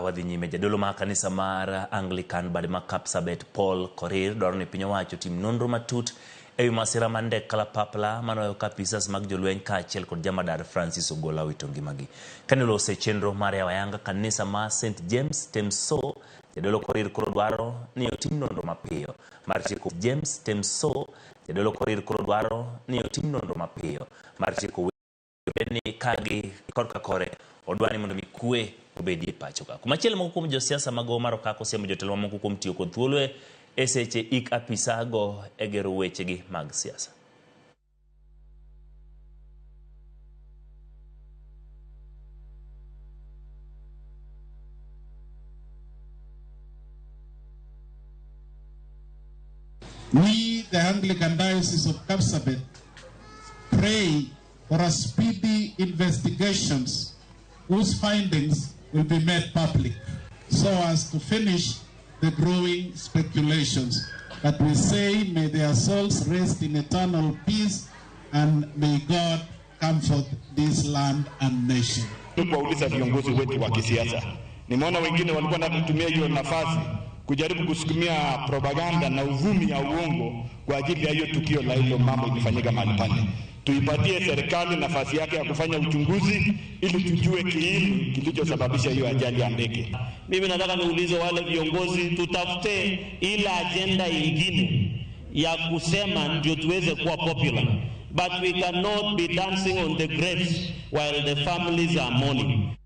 Wadhi nyime jadolo ma kanisa mar Anglican bad ma Kapsabet Paul Korir dwaro ni piny owacho tim nonro matut ewi masira mandek kalapapla manoyo ka apisas mag jolweny kaachiel kod jamadar Francis Ogola wito ngimagi. Kanilo osechenro mar yawayanga kanisa ma St James Temso jadolo Korir koro dwaro ni otim nonro mapiyo mar chiko James Temso jadolo Korir koro dwaro ni otim nonro mapiyo mar chiko ni kagi korka kore odwani mondo mikue obedi pacho ka. Kumachiel moko kuom josiasa mago maro kako siemo jotelo moko kuom tiyo kod thuolo e seche ik apisago e gero wechegi mag siasa. We, the Anglican Diocese of Kapsabet, pray for a speedy investigations whose findings will be made public so as to finish the growing speculations. But we say, may their souls rest in eternal peace and may God comfort this land and nation. Kuwauliza viongozi wetu wa kisiasa. Nimeona wengine walikuwa wanatumia hiyo nafasi kujaribu kusukumia propaganda na uvumi ya uongo kwa ajili ya hiyo tukio la hilo mambo ilifanyika mahali pale. Tuipatie serikali nafasi yake ya kufanya uchunguzi ili tujue kiini kilichosababisha hiyo ajali ya ndege. Mimi nataka niulize wale viongozi, tutafute ile agenda nyingine ya kusema ndio tuweze kuwa popular, but we cannot be dancing on the graves while the families are mourning.